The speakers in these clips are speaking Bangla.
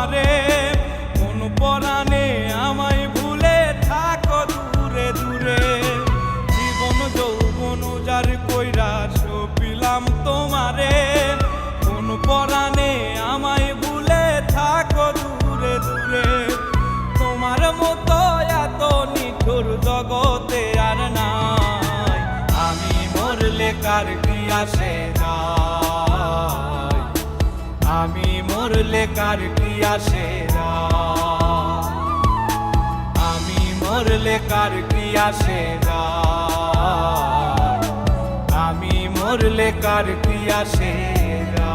তোমারে, কোন পরাণে আমায় ভুলে থাকো দূরে দূরে। জীবন যৌবন যার কইরা সপিলাম তোমারে, কোন পরাণে আমায় ভুলে থাকো দূরে দূরে। তোমার মতো এত নিঠুর জগতে আর নাই, আমি মরলে কার কি আসে যায়, আমি মরলে কার কি আসে যায়, আমি মরলে কার কি আসে যায়, আমি মরলে কার কি আসে যায়।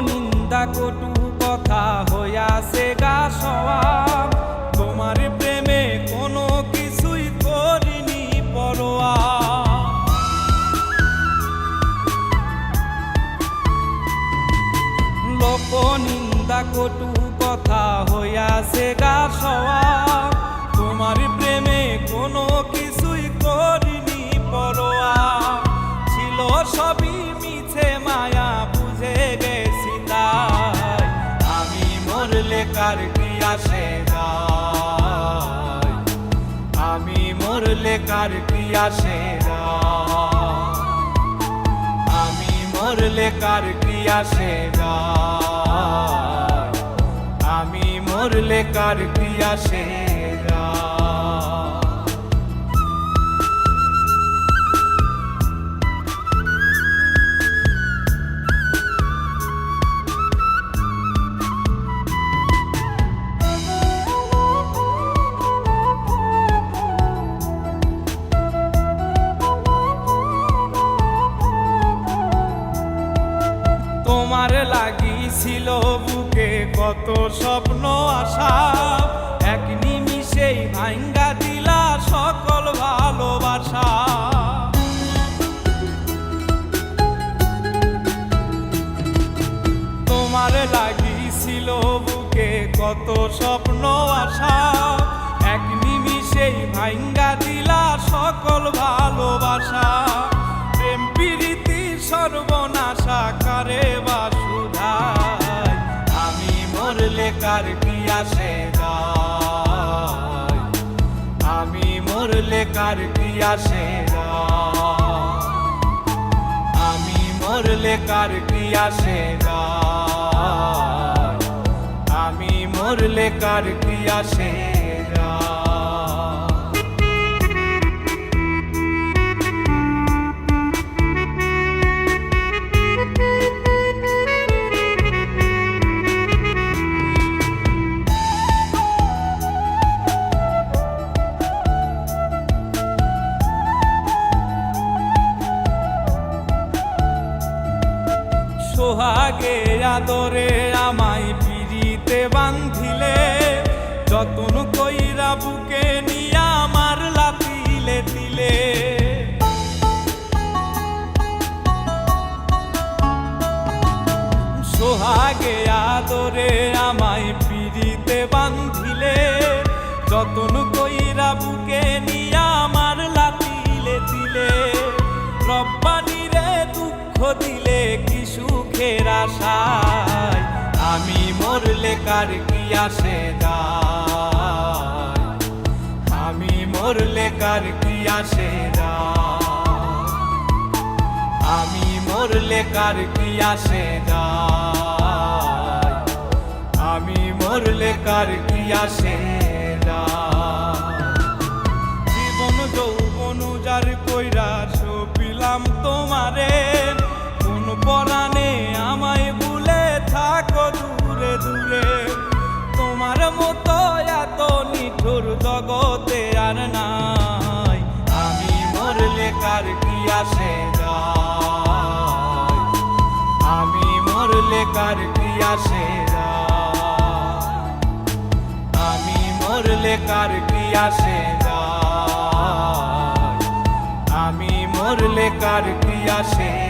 নিন্দা কটু কথা হইয়াছে গা সওয়াব, তোমার প্রেমে কোনো কিছুই করিনি পরোয়া। লোক নিন্দা কটু কথা হইয়াছে গা সওয়াব, তোমার প্রেমে কোনো কিছুই করিনি পরোয়া। ছিল সবই মিছে মায়া বুঝে গেছি তাই, আমি মরলে কার কি আসে যায়, আমি মরলে কার কি আসে যায়, আমি মরলে কার কি আসে যায়, আমি মরলে কার কি আসে যায়। তোমার লাগিছিল বুকে কত স্বপ্ন আশা, এক নিমিষেই ভাঙ্গা দিলা সকল ভালোবাসা। তোমার লাগিছিল বুকে কত স্বপ্ন আশা, এক নিমিষেই ভাঙ্গা দিলা সকল ভালোবাসা। প্রেম প্রীতি সর্বনাশা কারে বা সুধায়, আমি মরলে কার কি আসে যায়, আমি মরলে কার কি আসে যায়, আমি মরলে কার কি আসে যায়, আমি মরলে কার কি আসে যায়। সোহাগে আদরে আমায় পিরিতে বান্ধিলে, যতন কইরা বুকে নিয়া আমার লাতিলে দিলে। সোহাগে আদরে আমায় পিরিতে বান্ধিলে, যতন কইরা বুকে নিয়া আমার লাতিলে দিলে। রব্বানি রে দুঃখ দিলে কি সুখের আশায়, আমি মরলে কার কি আসে যায়, আমি মরলে কার কি আসে যায়, আমি মরলে কার কি আসে যায়, আমি মরলে কার কি আসে যায়। জীবন যৌবন যার কইরা সপিলাম তোমারে, কোন পরাণে আমায় ভুলে থাকো দূরে দূরে। তোমার মতো এত নিঠুর জগতে আর নাই, আমি মরলে কার কি আসে যায়, আমি মরলে কার কি আসে যায়, আমি মরলে কার কি আসে যায়, মরলে কার কি আসে